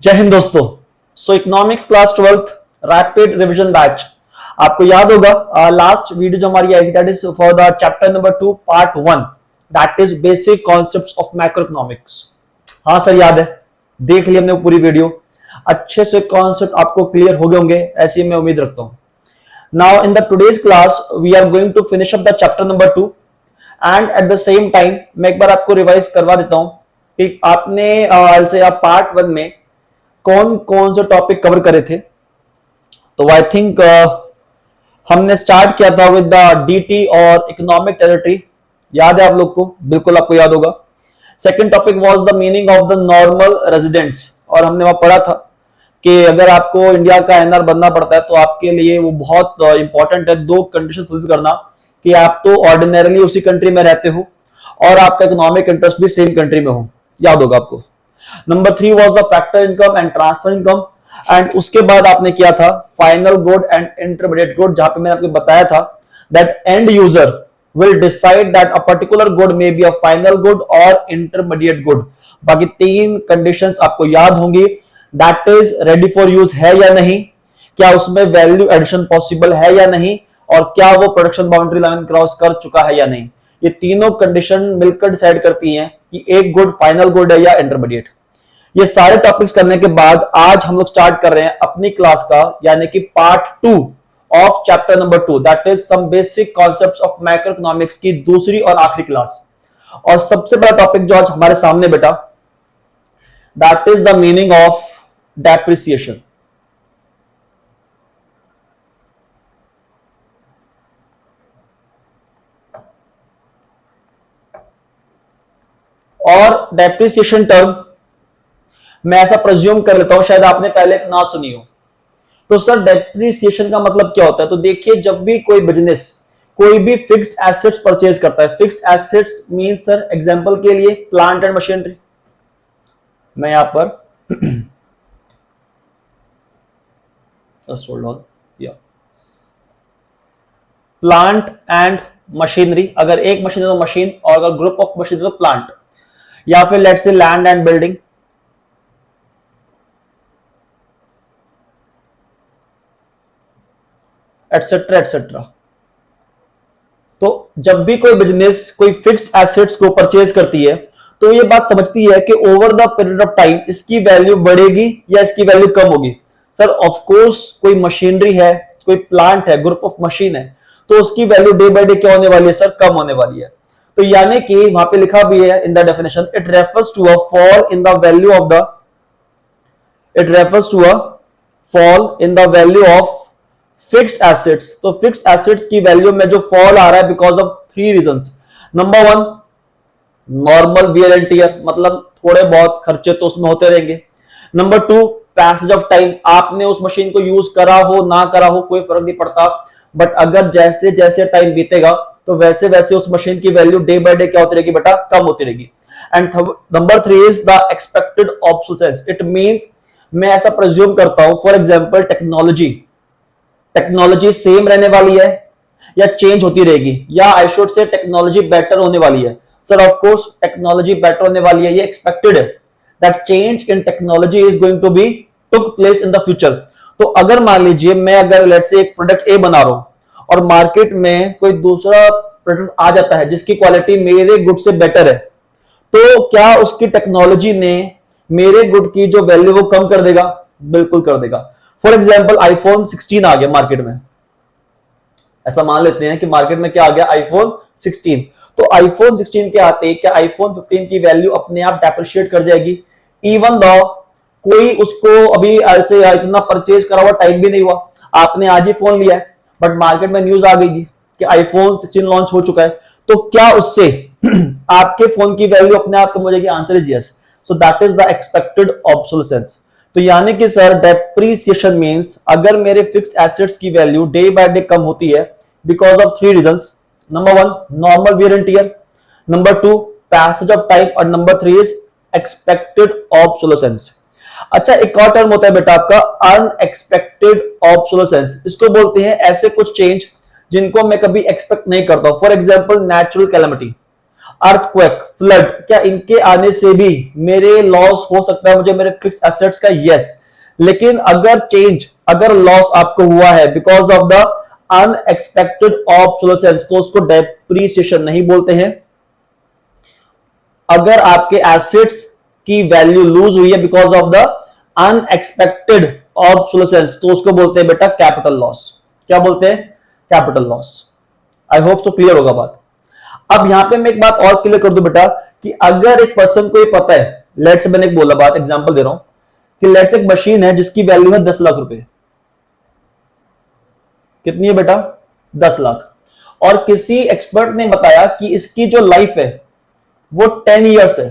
जय हिंद दोस्तों। Economics class 12th rapid revision batch. आपको याद होगा लास्ट वीडियो जो हमारी आई थी that is for the chapter number 2 part 1 that is basic concepts of macro economics. हाँ सर याद है, देख लिया हमने पूरी वीडियो, अच्छे से कॉन्सेप्ट आपको क्लियर हो गए होंगे, ऐसी मैं उम्मीद रखता हूं। Now in the today's class we are going to finish up the chapter number 2 and at the same time मैं एक बार आपको रिवाइज करवा देता हूं कि आपने से आप पार्ट 1 में कौन कौन से टॉपिक कवर करे थे। तो आई थिंक हमने स्टार्ट किया था विद द डीटी और इकोनॉमिक टेरिटरी, याद है आप लोग को? बिल्कुल आपको याद होगा। Second topic was the meaning of the normal residents, और हमने वहां पढ़ा था कि अगर आपको इंडिया का एनआर बनना पड़ता है तो आपके लिए वो बहुत इंपॉर्टेंट है, दो कंडीशन फुलफिल करना कि आप तो ऑर्डिनरली उसी कंट्री में रहते हो और आपका इकोनॉमिक इंटरेस्ट भी सेम कंट्री में हो, याद होगा आपको। Number 3 was the factor income and transfer income, and उसके बाद आपने किया था final good and intermediate good, जहां पे मैंने आपको बताया था that and user will decide that a particular good may be a final good और इंटरमीडिएट गुड। बाकी तीन कंडीशंस आपको याद होंगी, that is ready for use है या नहीं, क्या उसमें वैल्यू एडिशन पॉसिबल है या नहीं, और क्या वो प्रोडक्शन बाउंड्री लाइन क्रॉस कर चुका है या नहीं। ये तीनों कंडीशन मिलकर डिसाइड करती हैं कि एक गुड फाइनल गुड है या इंटरमीडिएट। ये सारे टॉपिक्स करने के बाद आज हम लोग स्टार्ट कर रहे हैं अपनी क्लास का, यानी कि part 2 of chapter number 2 that is some basic concepts of macroeconomics की दूसरी और आखिरी क्लास। और सबसे बड़ा टॉपिक जो आज हमारे सामने बेटा that is the meaning of depreciation. और डेप्रिसिएशन टर्म मैं ऐसा प्रेज्यूम कर लेता हूं शायद आपने पहले ना सुनी हो। तो सर डेप्रिसिएशन का मतलब क्या होता है? तो देखिए, जब भी कोई बिजनेस कोई भी फिक्स्ड एसेट्स परचेज करता है, fixed assets mean sir example के लिए प्लांट एंड मशीनरी, मैं यहां पर प्लांट एंड मशीनरी, अगर एक मशीन है तो मशीन, और अगर ग्रुप ऑफ मशीन है तो प्लांट, या फिर let's say land and building, etcetera etcetera. तो जब भी कोई बिजनेस कोई फिक्स्ड एसेट्स को परचेज करती है तो ये बात समझती है कि over the period of time इसकी वैल्यू बढ़ेगी या इसकी वैल्यू कम होगी। सर ऑफ कोर्स कोई मशीनरी है, कोई प्लांट है, ग्रुप ऑफ मशीन है, तो उसकी वैल्यू डे बाय डे क्या होने वाली है सर? कम होने वाली है। तो यानी कि वहां पे लिखा भी है in the definition, it refers to a fall in the value of the, it refers to a fall in the value of fixed assets. तो फिक्स्ड एसेट्स की वैल्यू में जो फॉल आ रहा है because of 3 reasons. Number 1 normal wear and tear, मतलब थोड़े बहुत खर्चे तो उसमें होते रहेंगे। नंबर 2 पैसेज ऑफ टाइम, आपने उस मशीन को यूज करा हो ना करा हो कोई फर्क नहीं पड़ता, बट अगर जैसे जैसे टाइम बीतेगा तो वैसे वैसे उस मशीन की वैल्यू डे बाय डे क्या होती रहेगी बेटा? कम होती रहेगी। And number 3 is the expected obsolescence. It means मैं ऐसा प्रेज्यूम करता हूं फॉर एग्जांपल टेक्नोलॉजी सेम रहने वाली है या चेंज होती रहेगी, या I should say technology better होने वाली है। Sir of course technology better होने वाली है, ये एक्सपेक्टेड है that change in technology is going to be took place in the future. तो अगर मान लीजिए मैं अगर लेट्स से एक प्रोडक्ट ए बना रहा हूं और मार्केट में कोई दूसरा प्रोडक्ट आ जाता है जिसकी क्वालिटी मेरे गुड से बेटर है, तो क्या उसकी टेक्नोलॉजी ने मेरे गुड की जो वैल्यू वो कम कर देगा? बिल्कुल कर देगा। फॉर एग्जाम्पल आईफोन 16 आ गया मार्केट में, ऐसा मान लेते हैं कि मार्केट में क्या आ गया? आईफोन 16। तो आईफोन 16 के आते क्या आईफोन 15 की वैल्यू अपने आप डेप्रिशिएट कर जाएगी? इवन दो कोई उसको अभी ऐसे इतना परचेज करा हुआ टाइम भी नहीं हुआ, आपने आज ही फोन लिया है, बट मार्केट में न्यूज आ गई जी कि आईफोन 16 लॉन्च हो चुका है, तो क्या उससे आपके फोन की वैल्यू अपने आप कम हो जाएगी? Answer is yes. So that is the expected obsolescence. तो यानी कि सर डेप्रिसिएशन मींस अगर मेरे फिक्स्ड एसेट्स की वैल्यू डे बाय डे कम होती है because of 3 reasons. Number 1 normal wear and tear, number 2 passage of time, और नंबर 3 इज एक्सपेक्टेड ऑब्सोलेसेंस। अच्छा, एक और टर्म होता है बेटा आपका अनएक्सपेक्टेड ऑब्सोलेसेंस। इसको बोलते हैं ऐसे कुछ चेंज जिनको मैं कभी एक्सपेक्ट नहीं करता हूं। For example natural calamity, earthquake, flood, क्या इनके आने से भी मेरे लॉस हो सकता है मुझे मेरे फिक्स एसेट्स का? यस। लेकिन अगर लॉस आपको हुआ है because of the unexpected obsolescence, तो उसको डेप्रीसिएशन नहीं बोलते हैं। अगर आपके एसेट्स की वैल्यू लूज हुई है because of the unexpected obsolescence, तो उसको बोलते हैं बेटा कैपिटल लॉस। क्या बोलते हैं? Capital loss. आई होप सो क्लियर होगा बात। अब यहां पे मैं एक बात और क्लियर कर दूं बेटा, कि अगर एक पर्सन को ये पता है, लेट्स, मैंने एक बोला बात, एग्जांपल दे रहा हूं कि लेट्स एक मशीन है जिसकी वैल्यू है 10 लाख रुपए। कितनी है बेटा? 10 लाख। और किसी एक्सपर्ट ने बताया कि इसकी जो लाइफ है वो 10 इयर्स है,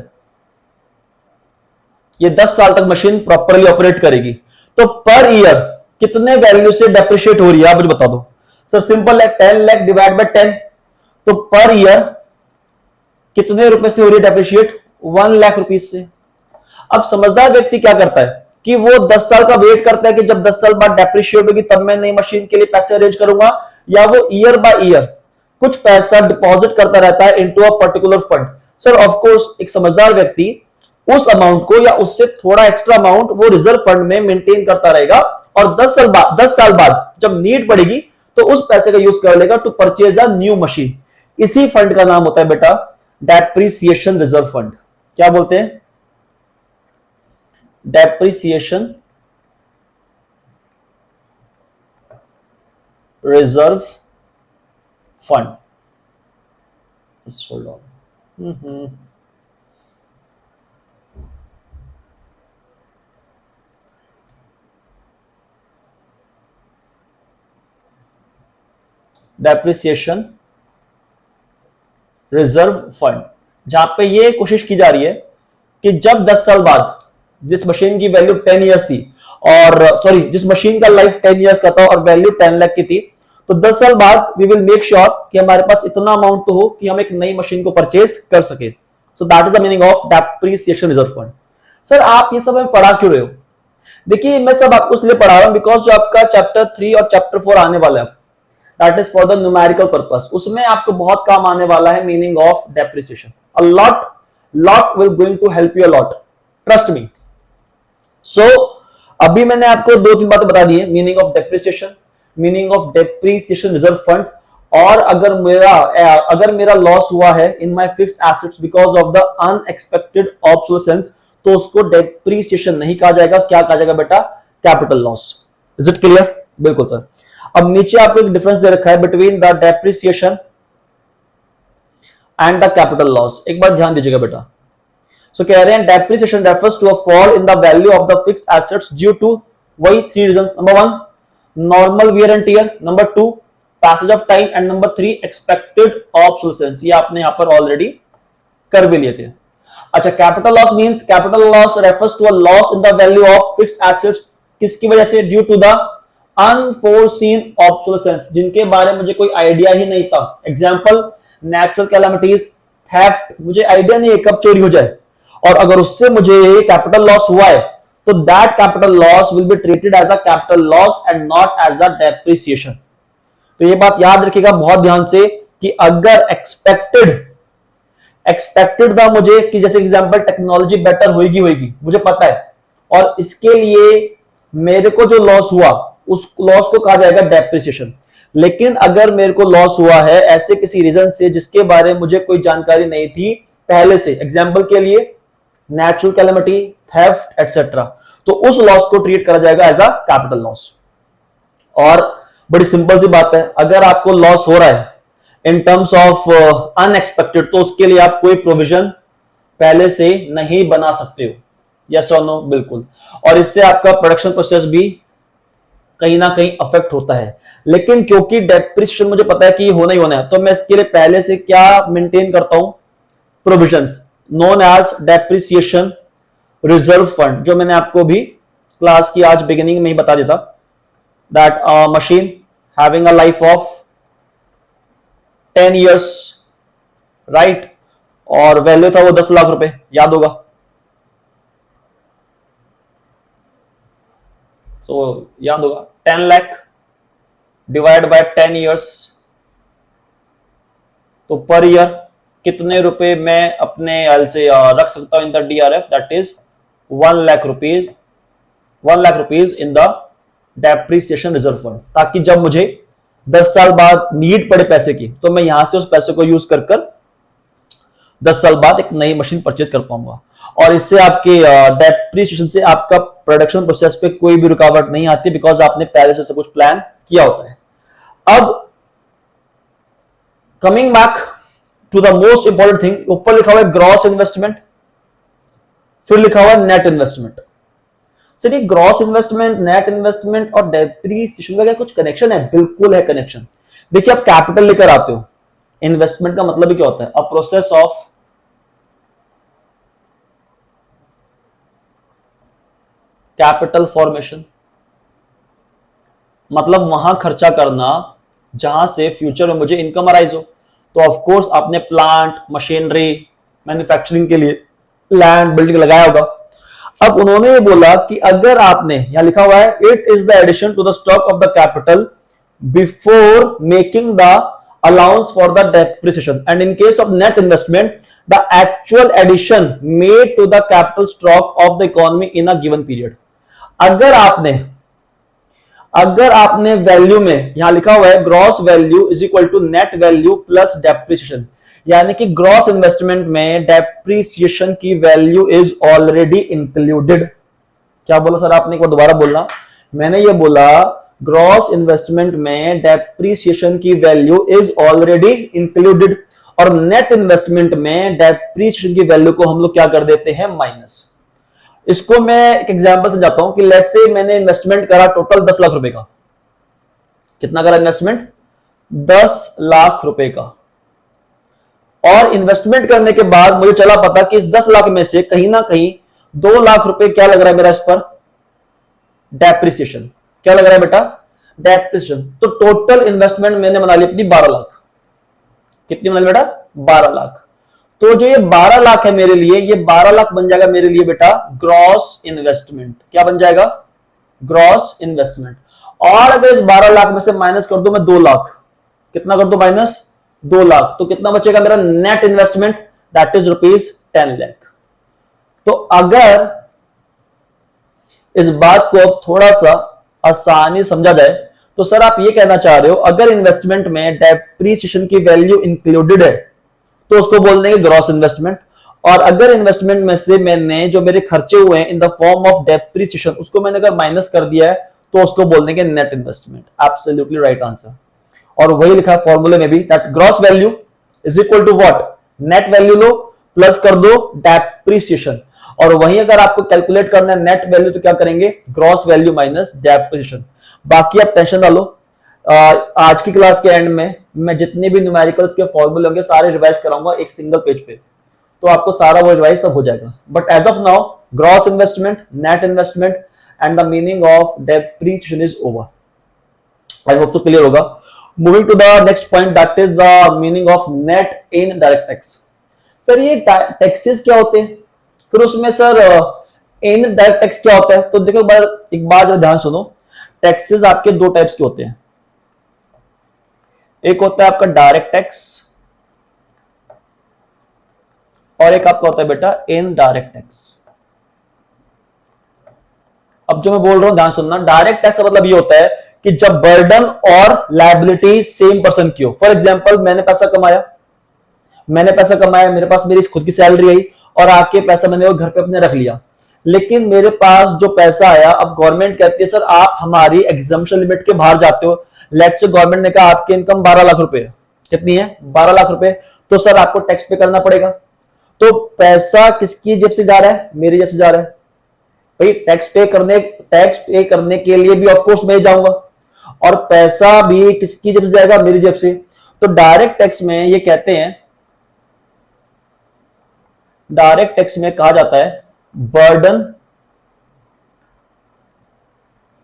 ये 10 साल तक मशीन प्रॉपरली ऑपरेट करेगी। तो पर ईयर कितने वैल्यू से डेप्रिशिएट हो रही है, आप मुझे बता दो सर। सिंपल है, 10 लाख डिवाइड बाय 10, तो पर ईयर कितने रुपए से हो रही है डेप्रिशिएट? 1 लाख रुपीज से। अब समझदार व्यक्ति क्या करता है कि वो 10 साल का वेट करता है कि जब 10 साल बाद डेप्रिशिएट होगी तब मैं नई मशीन के लिए पैसे अरेंज करूंगा, या वो ईयर बाय ईयर कुछ पैसा डिपॉजिट करता रहता है into a particular fund. Sir of course एक समझदार व्यक्ति उस अमाउंट को या उससे थोड़ा एक्स्ट्रा अमाउंट वो रिजर्व फंड में मेंटेन करता रहेगा, और 10 साल बाद जब नीड पड़ेगी तो उस पैसे का यूज कर लेगा to purchase a new machine. इसी फंड का नाम होता है बेटा डेप्रिसिएशन रिजर्व फंड। क्या बोलते हैं? Depreciation reserve fund. Hold on. Depreciation reserve fund, जहां पे ये कोशिश की जा रही है कि जब 10 साल बाद जिस मशीन की वैल्यू 10 इयर्स थी, और सॉरी जिस मशीन का लाइफ 10 इयर्स का था और वैल्यू 10 लाख की थी, तो 10 साल बाद वी विल मेक श्योर कि हमारे पास इतना अमाउंट तो हो कि हम एक नई मशीन को परचेज कर सके। So that is the meaning of depreciation reserve fund. Sir आप ये सब पढ़ा क्यों रहे हो? देखिए मैं सब आपको इसलिए पढ़ा रहा हूं बिकॉज जो आपका चैप्टर 3 और चैप्टर 4 आने वाला है, that is for the numerical purpose, उसमें आपको बहुत काम आने वाला है meaning of depreciation. A lot will going to help you a lot, trust me. So अभी मैंने आपको 2-3 बातें बता दी है, meaning of depreciation, meaning of depreciation reserve fund, और अगर मेरा लॉस हुआ है in my fixed assets because of the unexpected obsolescence, तो उसको डेप्रिसिएशन नहीं कहा जाएगा, क्या कहा जाएगा बेटा? Capital loss. Is it clear? बिल्कुल सर। अब नीचे आपको एक डिफरेंस दे रखा है between the depreciation and the capital loss, एक बार ध्यान दीजिएगा बेटा। सो कह रहे हैं depreciation refers to a fall in the value of the fixed assets due to वही 3 reasons. Number 1 normal wear and tear, number 2 passage of time, and number 3 expected obsolescence. ये आपने यहां पर ऑलरेडी कर भी लिए थे। अच्छा, capital loss means capital loss refers to a loss in the value of fixed assets, किसकी वजह से? Due to the unforeseen obsolescence, जिनके बारे में मुझे कोई आइडिया ही नहीं था। एग्जांपल नेचुरल कैलामिटीज, थेफ्ट, मुझे आइडिया नहीं है कब चोरी हो जाए, और अगर उससे मुझे कैपिटल लॉस हुआ है तो that capital loss will be treated as a capital loss and not as a depreciation. तो ये बात याद रखिएगा बहुत ध्यान से कि अगर एक्सपेक्टेड था मुझे कि जैसे एग्जांपल टेक्नोलॉजी बेटर होगी मुझे पता है, और इसके लिए मेरे को जो लॉस हुआ उस लॉस को कहा जाएगा डेप्रिसिएशन। लेकिन अगर मेरे को लॉस हुआ है ऐसे किसी रीजन से जिसके बारे में मुझे कोई जानकारी नहीं थी पहले से, एग्जांपल के लिए नेचुरल कैलेमिटी, थेफ्ट एटसेट्रा, तो उस लॉस को ट्रीट करा जाएगा एज अ कैपिटल लॉस। और बड़ी सिंपल सी बात है, अगर आपको लॉस हो रहा है इन टर्म्स ऑफ अनएक्सपेक्टेड, तो उसके लिए आप कोई प्रोविजन पहले से नहीं बना सकते हो। यस और नो? बिल्कुल। और इससे आपका प्रोडक्शन प्रोसेस भी कहीं ना कहीं अफेक्ट होता है। लेकिन क्योंकि डेप्रिसिएशन मुझे पता है कि होना ही होना है, तो मैं इसके लिए पहले से क्या मेंटेन करता हूं? Provisions known as depreciation reserve fund, जो मैंने आपको भी क्लास की आज बिगिनिंग में ही बता देता, that machine having a life of 10 years, right, और वैल्यू था वो 10 लाख रुपए, याद होगा। याद होगा 10 लाख डिवाइड बाय 10 इयर्स, तो पर ईयर कितने रुपए मैं अपने एल से रख सकता हूं in the DRF, that is 1 lakh rupees, 1 lakh rupees in the depreciation reserve fund, ताकि जब मुझे 10 साल बाद नीड पड़े पैसे की तो मैं यहां से उस पैसे को यूज कर कर 10 साल बाद एक नई मशीन परचेज कर पाऊंगा। और इससे आपके डेप्रीसिएशन से आपका प्रोडक्शन प्रोसेस पे कोई भी रुकावट नहीं आती, बिकॉज आपने पहले से सब कुछ प्लान किया होता है। अब coming back to the most important thing, ऊपर लिखा हुआ है ग्रॉस इन्वेस्टमेंट, फिर लिखा हुआ है नेट इन्वेस्टमेंट। सर ये ग्रॉस इन्वेस्टमेंट, नेट इन्वेस्टमेंट और डेप्रीसिएशन का क्या कुछ कनेक्शन है? बिल्कुल है कनेक्शन। देखिए आप कैपिटल लेकर आते हो, इन्वेस्टमेंट का मतलब ही क्या होता है? A process of capital formation, मतलब वहां खर्चा करना जहां से फ्यूचर में मुझे इनकम अराइज हो। तो ऑफ कोर्स आपने प्लांट, मशीनरी, मैन्युफैक्चरिंग के लिए लैंड, बिल्डिंग लगाया होगा। अब उन्होंने ये बोला कि अगर आपने, यहां लिखा हुआ है it is the addition to the stock of the capital before making the allowance for the depreciation and in case of net investment the actual addition made to the capital stock of the economy in a given period. अगर आपने value में, यहां लिखा हुआ है gross value is equal to net value plus depreciation, यानी कि gross investment में डेप्रिसिएशन की वैल्यू इज ऑलरेडी इंक्लूडेड। क्या बोला सर आपने? एक बार दोबारा बोलना। मैंने ये बोला ग्रॉस इन्वेस्टमेंट में डेप्रिसिएशन की वैल्यू इज ऑलरेडी इंक्लूडेड, और नेट इन्वेस्टमेंट में डेप्रिसिएशन की वैल्यू को हम लोग क्या कर देते हैं? माइनस। इसको मैं एक एग्जांपल समझाता हूं कि लेट्स से मैंने इन्वेस्टमेंट करा टोटल 10 लाख रुपए का। कितना करा इन्वेस्टमेंट? 10 लाख रुपए का। और इन्वेस्टमेंट करने के बाद मुझे चला पता कि इस 10 लाख में से कहीं ना कहीं 2 लाख रुपए क्या लग रहा है मेरा इस पर? डेप्रिसिएशन। क्या लग रहा है बेटा? डेप्रिसिएशन। तो टोटल इन्वेस्टमेंट मैंने बना ली अपनी 12 लाख। कितनी बना ली बेटा? 12 लाख। तो जो ये 12 लाख है मेरे लिए, ये 12 लाख बन जाएगा मेरे लिए बेटा ग्रॉस इन्वेस्टमेंट। क्या बन जाएगा? Gross investment. और अगर इस 12 लाख में से माइनस कर दो मैं 2 लाख, कितना कर दो माइनस? 2 लाख, तो कितना बचेगा मेरा net investment? That is rupees 10 lakh. तो अगर इस बात को अब थोड़ा सा आसानी समझा जाए तो सर आप ये कहना चाह रहे हो अगर इन्वेस्टमेंट में डेप्रिसिएशन की वैल्यू इंक्लूडेड है तो उसको बोल देंगे ग्रॉस इन्वेस्टमेंट, और अगर इन्वेस्टमेंट में से मैंने जो मेरे खर्चे हुए हैं in the form of depreciation उसको मैंने अगर माइनस कर दिया है तो उसको बोल देंगे net investment. Absolutely right answer. और वही लिखा है फॉर्मूले में भी, that gross value is equal to what? Net value लो प्लस कर दो डेप्रिसिएशन। और वहीं अगर आपको कैलकुलेट करना है नेट वैल्यू तो क्या करेंगे? Gross value minus depreciation. बाकी आप टेंशन ना लो, आज की क्लास के एंड में मैं जितने भी न्यूमेरिकल्स के फॉर्मूले होंगे सारे रिवाइज कराऊंगा एक सिंगल पेज पे, तो आपको सारा वो रिवाइज तब हो जाएगा। But as of now gross investment, net investment and the meaning of depreciation is over. I hope तो क्लियर होगा। Moving to the next point, that is the meaning of net indirect tax. Sir ये taxes क्या होते हैं, फिर उसमें sir in direct tax क्या होता है? तो देखो एक बार ध्यान सुनो, टैक्सेस आपके दो टाइप्स के होते हैं। एक होता है आपका डायरेक्ट टैक्स और एक आपका होता है बेटा इनडायरेक्ट टैक्स। अब जो मैं बोल रहा हूं ध्यान सुनना, डायरेक्ट टैक्स का मतलब ये होता है कि जब बर्डन और लायबिलिटी सेम पर्सन की हो। फॉर एग्जांपल मैंने पैसा कमाया, मेरे पास मेरी खुद की सैलरी आई और आके पैसा मैंने घर पे अपने रख लिया, लेकिन मेरे पास जो पैसा आया, अब गवर्नमेंट कहती है सर आप हमारी एग्जम्पशन लिमिट के बाहर जाते हो। लेट्स से गवर्नमेंट ने कहा आपकी इनकम 12 लाख रुपए है। कितनी है? 12 लाख रुपए। तो सर आपको टैक्स पे करना पड़ेगा। तो पैसा किसकी जेब से जा रहा है? मेरी जेब से जा रहा है। भाई टैक्स पे करने के लिए भी ऑफकोर्स मैं जाऊंगा, और पैसा भी किसकी जेब से जाएगा? मेरी जेब से। तो डायरेक्ट टैक्स में ये कहते हैं, डायरेक्ट टैक्स में कहा जाता है burden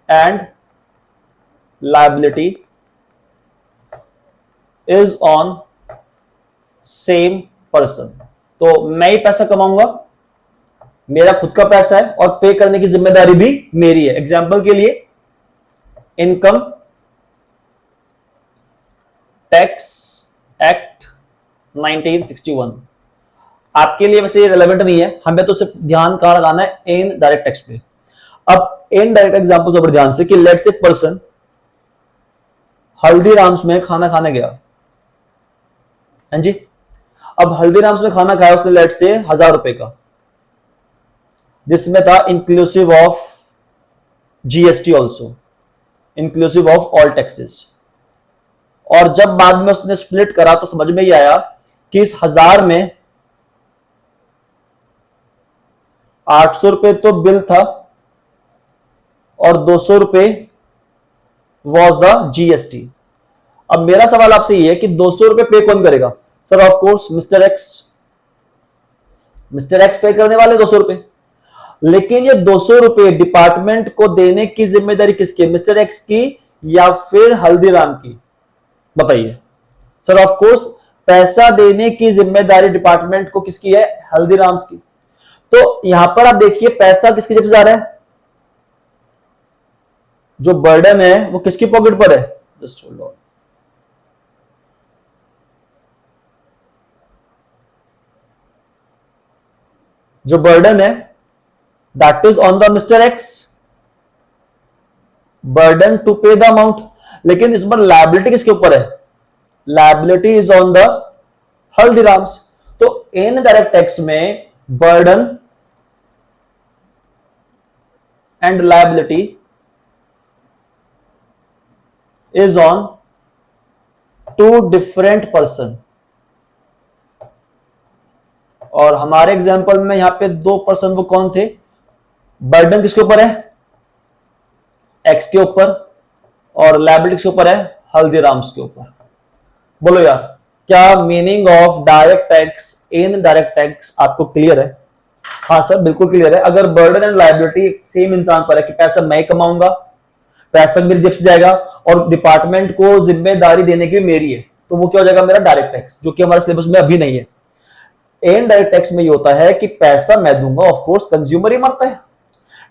and liability is on same person. तो मैं ही पैसा कमाऊंगा, मेरा खुद का पैसा है, और पे करने की जिम्मेदारी भी मेरी है। एग्जाम्पल के लिए इनकम टैक्स एक्ट 1961। आपके लिए वैसे रिलेवेंट नहीं है, हमें तो सिर्फ ध्यान कहां लगाना है, इन डायरेक्ट टैक्स पे। अब इन डायरेक्ट एग्जांपल पर ध्यान से कि लेट्स से पर्सन हल्दीराम्स में खाना खाने गया, हाँ जी। अब हल्दीराम्स में खाना खाया उसने लेट्स से 1000 रुपए का, जिसमें था inclusive of GST also, inclusive of all taxes. और जब बाद में उसने स्प्लिट करा तो समझ में ही आया कि इस 1000 में 800 रुपए तो बिल था और 200 रुपए वॉज द जीएसटी। अब मेरा सवाल आपसे ये है कि 200 रुपए पे कौन करेगा? Sir of course mister x. Mister x पे करने वाले 200 रुपए, लेकिन ये 200 रुपए डिपार्टमेंट को देने की जिम्मेदारी किसकी? मिस्टर एक्स की या फिर हल्दीराम की? बताइए। सर ऑफ कोर्स पैसा देने की जिम्मेदारी डिपार्टमेंट को किसकी है? हल्दीराम्स की। तो यहां पर आप देखिए पैसा किसकी जेब से जा रहा है? जो बर्डन है वो किसकी पॉकेट पर है? Just hold on. जो बर्डन है that is on the mister X, burden to pay the amount. लेकिन इस पर लायबिलिटी किसके ऊपर है? Liability is on the Haldiram's. तो इन डायरेक्ट टैक्स में burden and liability is on two different person. और हमारे एग्जांपल में यहां पे 2 पर्सन, वो कौन थे? बर्डन किसके ऊपर है? एक्स के ऊपर, और लायबिलिटी किसके ऊपर है? हल्दीराम्स के ऊपर। बोलो यार, क्या meaning of direct tax, in direct tax आपको क्लियर है? हाँ सर बिल्कुल क्लियर है। अगर बर्डन एंड लायबिलिटी सेम इंसान पर है कि पैसा मैं कमाऊंगा, पैसा मेरी जेब से जाएगा और डिपार्टमेंट को जिम्मेदारी देने की मेरी है, तो वो क्या हो जाएगा? मेरा डायरेक्ट टैक्स, जो कि हमारे सिलेबस में अभी नहीं है। इनडायरेक्ट टैक्स में ये होता है कि पैसा मैं दूंगा, ऑफ कोर्स कंज्यूमर ही मरता है,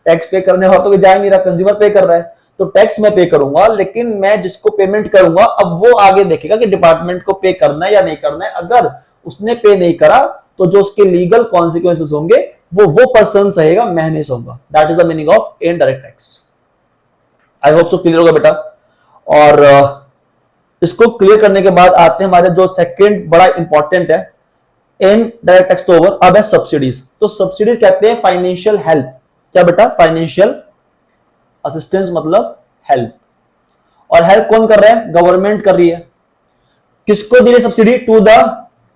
टैक्स पे करने वाला तो जा ही नहीं रहा, कंज्यूमर पे कर रहा है, तो टैक्स मैं पे करूंगा, लेकिन मैं जिसको पेमेंट करूंगा अब वो आगे देखेगा कि डिपार्टमेंट को पे करना है या नहीं करना है। अगर उसने पे नहीं करा तो जो उसके लीगल कॉन्सिक्वेंसेस होंगे वो पर्सन सहेगा, मैं नहीं सहूंगा। That is the meaning of indirect tax. I hope so clear होगा बेटा। और इसको क्लियर करने के बाद आते हैं हमारे जो सेकंड बड़ा इंपॉर्टेंट है, इनडायरेक्ट टैक्स तो ओवर, अब है सब्सिडीज। तो सब्सिडीज कहते हैं फाइनेंशियल हेल्प। क्या बेटा? फाइनेंशियल असिस्टेंस मतलब हेल्प। और हेल्प कौन कर रहा है? गवर्नमेंट कर रही है। किसको दी सब्सिडी? टू द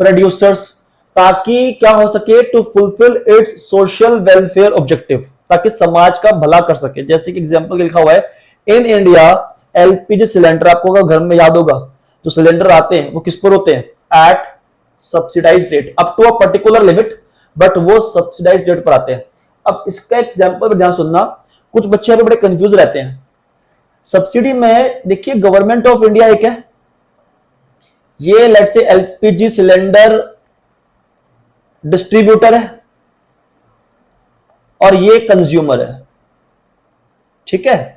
प्रोड्यूसर्स, ताकि क्या हो सके? To fulfil its social welfare objective, ताकि समाज का भला कर सके। जैसे कि एग्जांपल लिखा हुआ है इन इंडिया एलपीजी सिलेंडर, आपको घर में याद होगा जो सिलेंडर आते हैं वो किस पर होते हैं? At subsidised rate up to a particular limit, but वो सब्सिडाइज्ड रेट पर आते हैं। अब इसका एग्जांपल पर ध्यान सुनना, कुछ बच्चे अभी बड़े कंफ्यूज रहते हैं। सब्सिडी में देखिए गवर्नमेंट ऑफ इंडिया एक है, ये let's say LPG cylinder distributor है, और ये कंज्यूमर है, ठीक है।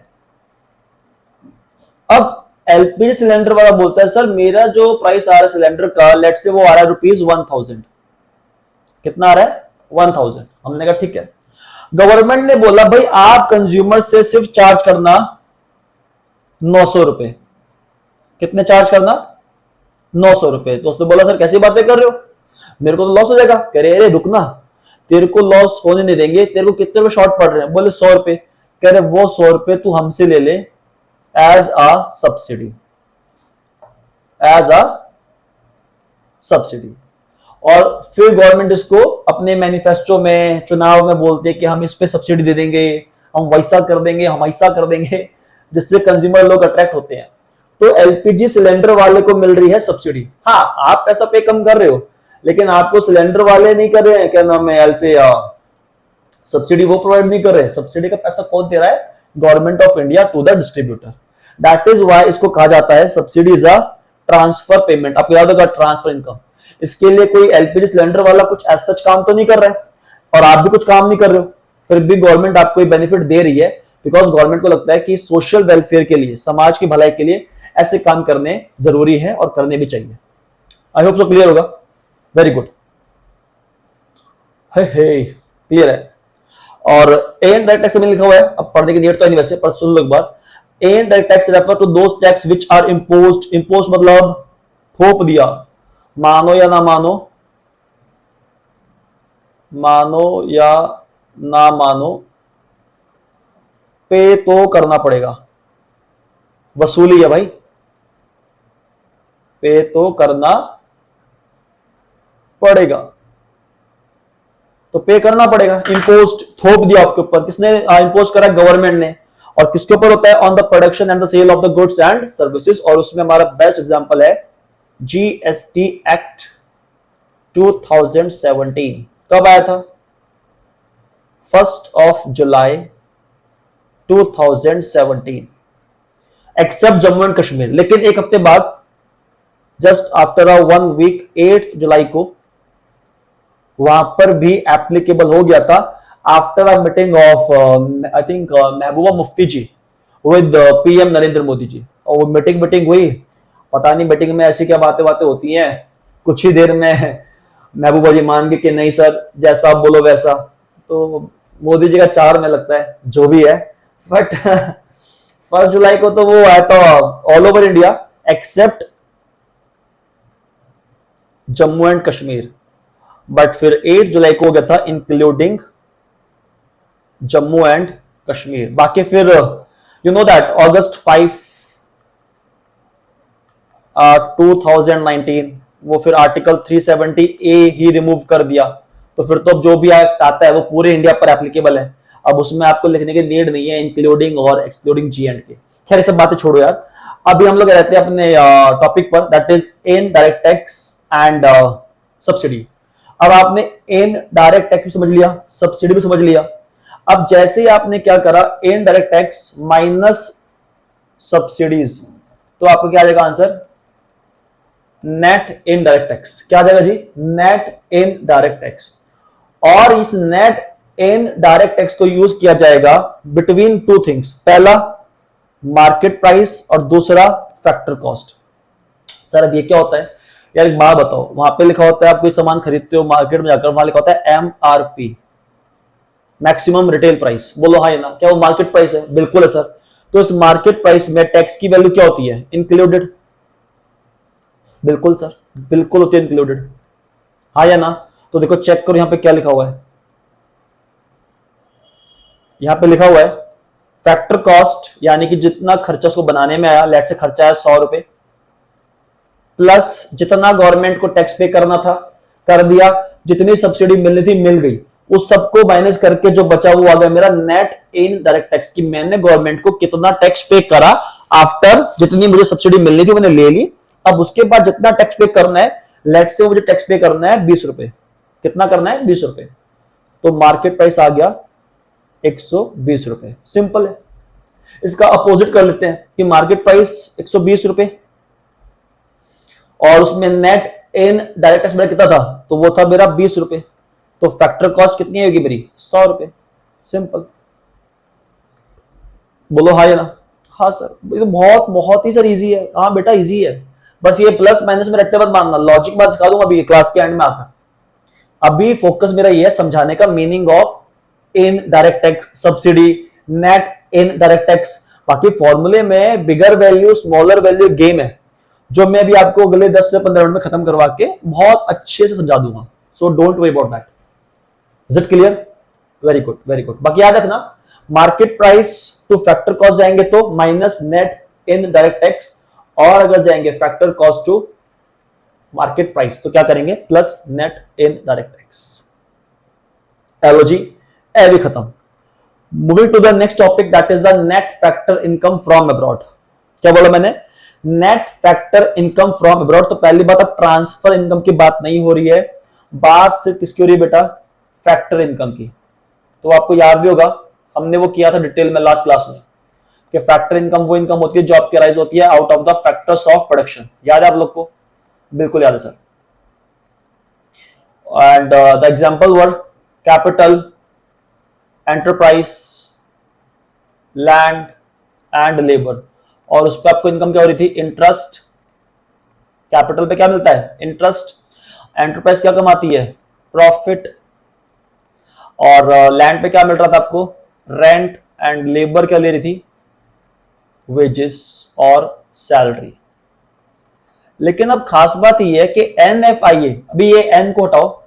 अब एलपीजी सिलेंडर वाला बोलता है सर मेरा जो प्राइस आ रहा है सिलेंडर का, लेट्स से वो आ रहा है ₹1000। कितना आ रहा है? 1000। हमने कहा ठीक है। गवर्नमेंट ने बोला भाई आप कंज्यूमर से सिर्फ चार्ज करना 900 रुपए। कितने चार्ज करना? 900 रुपए। तो उसने बोला सर कैसी बातें कर रहे हो, मेरे को तो लॉस हो जाएगा। कह रहे अरे रुकना, तेरे को लॉस होने नहीं देंगे, तेरे को कितने रुपए शॉर्ट पड़ रहे हैं? बोले 100 रुपए। कह रहे वो 100 रुपए तू हमसे ले ले as a subsidy, as a subsidy. और फिर गवर्नमेंट इसको अपने मैनिफेस्टो में, चुनाव में बोलते हैं कि हम इस पे सब्सिडी दे देंगे, हम वैसा कर देंगे, हम ऐसा कर देंगे, जिससे कंज्यूमर लोग अट्रैक्ट होते हैं। तो एलपीजी सिलेंडर वाले को मिल रही है सब्सिडी। हाँ आप पैसा पे कम कर रहे हो, लेकिन आपको सिलेंडर वाले नहीं कर रहे हैं, क्या नाम है, एल से सब्सिडी वो प्रोवाइड नहीं कर रहे। सब्सिडी का पैसा कौन दे रहा है? Government of India to the distributor. That is why इसको कहा जाता है subsidy is a transfer payment. आपको याद होगा ट्रांसफर इनकम। इसके लिए कोई एलपीजी सिलेंडर वाला कुछ ऐसा सच काम तो नहीं कर रहा है, और आप भी कुछ काम नहीं कर रहे हो, फिर भी गवर्नमेंट आपको बेनिफिट दे रही है, बिकॉज गवर्नमेंट को लगता है कि सोशल वेलफेयर के लिए, समाज की भलाई के लिए ऐसे काम करने जरूरी है और करने भी चाहिए। आई होप सो क्लियर होगा। वेरी गुड, हे क्लियर है। और ए इन डायरेक्ट टैक्स में लिखा हुआ है, अब पढ़ने की नीड तो नहीं वैसे, पर सुन लो एक बार। An indirect tax refer to those tax which are imposed, impose मतलब थोप दिया, मानो या ना मानो, मानो या ना मानो, पे तो करना पड़ेगा, वसूली है भाई, पे तो करना पड़ेगा, तो पे करना पड़ेगा। इम्पोस्ट थोप दिया आपके ऊपर, किसने इम्पोज करा? गवर्नमेंट ने। और किसके ऊपर होता है? On the production and the sale of the goods and services. और उसमें हमारा बेस्ट एग्जांपल है जीएसटी एक्ट 2017। कब आया था? 1 जुलाई 2017, एक्सेप्ट जम्मू एंड कश्मीर। लेकिन एक हफ्ते बाद, जस्ट आफ्टर अ 1 वीक, 8 जुलाई को वहां पर भी एप्लीकेबल हो गया था, after a meeting of I think Mehbooba Mufti ji with PM Narendra Modi ji. और वो मीटिंग हुई, पता नहीं मीटिंग में ऐसी क्या बातें होती हैं, कुछ ही देर में महबूबा जी मान गए कि नहीं सर, जैसा आप बोलो वैसा। तो मोदी जी का चार में लगता है, जो भी है, बट 1 जुलाई को तो वो आया था all over India accept Jammu and Kashmir. But फिर 8 जुलाई को हो गया था इंक्लूडिंग जम्मू एंड कश्मीर। बाकी फिर यू नो दैट August 5 2019 वो फिर आर्टिकल 370A ही रिमूव कर दिया। तो फिर तो अब जो भी एक्ट आता है वो पूरे इंडिया पर एप्लीकेबल है। अब उसमें आपको लिखने की नीड नहीं है इंक्लूडिंग और एक्सक्लूडिंग जी एंड के। खैर ये सब बातें छोड़ो यार, अभी हम लोग रहते हैं अपने टॉपिक पर, that is in direct tax and subsidy. अब आपने इन डायरेक्ट टैक्स भी समझ लिया, सब्सिडी भी समझ लिया। अब जैसे ही आपने क्या करा, indirect tax minus subsidies, तो आपको क्या आ जाएगा answer? Net indirect tax. क्या आ जाएगा जी? Net indirect tax. और इस नेट इन डायरेक्ट टैक्स को यूज किया जाएगा बिटवीन टू थिंग्स, पहला मार्केट प्राइस और दूसरा फैक्टर कॉस्ट। सर अब ये क्या होता है यार, एक बात बताओ, वहां पे लिखा होता है आप कोई सामान खरीदते हो मार्केट में जाकर, वहां लिखा होता है MRP, मैक्सिमम रिटेल प्राइस। बोलो हाँ या ना, क्या वो मार्केट प्राइस है? बिल्कुल है सर। तो इस मार्केट प्राइस में टैक्स की वैल्यू क्या होती है? इंक्लूडेड। बिल्कुल सर, बिल्कुल होती है इंक्लूडेड, हाँ या ना? तो देखो चेक करो यहां पे क्या लिखा हुआ है, यहां पे लिखा हुआ है फैक्टर कॉस्ट, यानी कि जितना खर्चा उसको बनाने में आया, लेट से खर्चा है 100 रुपए, प्लस जितना गवर्नमेंट को टैक्स पे करना था कर दिया, जितनी सब्सिडी मिलनी थी मिल गई, उस सबको माइनस करके जो बचा वो आ गया मेरा नेट इन डायरेक्ट टैक्स, कि मैंने गवर्नमेंट को कितना टैक्स पे करा आफ्टर जितनी मुझे सब्सिडी मिलनी थी मैंने ले ली। अब उसके बाद जितना टैक्स पे करना है, लेट से मुझे टैक्स पे करना है 20 रुपए। कितना करना है? 20 रुपए। तो मार्केट प्राइस आ गया 120 रुपए। सिंपल है। इसका अपोजिट कर लेते हैं कि मार्केट प्राइस 120 रुपए और उसमें नेट इन डायरेक्ट टैक्स मेरा कितना था? तो वो था मेरा 20 रुपए। तो फैक्टर कॉस्ट कितनी होगी मेरी? 100 रुपए। सिंपल। बोलो हाँ या ना? हाँ सर, ये तो बहुत बहुत ही सर इजी है। हाँ बेटा इजी है, बस ये प्लस माइनस में रखते मत मानना, लॉजिक बात सिखा दूंगा अभी क्लास के एंड में आकर। अभी फोकस मेरा ये है समझाने का meaning of in direct tax, subsidy, net indirect tax. बाकी फॉर्मूले में बिगर वैल्यू स्मॉलर वैल्यू गेम है, जो मैं भी आपको अगले 10 से 15 मिनट में खत्म करवा के बहुत अच्छे से समझा दूंगा। So don't worry about that. Is it clear? Very good, very good. बाकी याद रखना, market price to factor cost जाएंगे तो minus net indirect tax, और अगर जाएंगे factor cost to market price तो क्या करेंगे? Plus net indirect tax. एलो जी, ए भी खत्म। Moving to the next topic, that is the net factor income from abroad. क्या बोला मैंने? Net factor income from abroad. तो पहली बात, अब ट्रांसफर इनकम की बात नहीं हो रही है, बात सिर्फ किसकी हो रही है बेटा? फैक्टर इनकम की। तो आपको याद भी होगा हमने वो किया था डिटेल में लास्ट क्लास में, कि फैक्टर इनकम वो इनकम होती है जो आपकी राइज होती है out of the factors of production. याद है आप लोग को? बिल्कुल याद है sir. And the example were capital, enterprise, land and labour. और उस पर आपको इनकम क्या हो रही थी? इंटरेस्ट। कैपिटल पे क्या मिलता है? इंटरेस्ट। एंटरप्राइज क्या कमाती है? प्रॉफिट। और लैंड पे क्या मिल रहा था आपको? रेंट। एंड लेबर क्या ले रही थी? वेजेस और सैलरी। लेकिन अब खास बात यह है कि NFIA, अभी ये एन को हटाओ,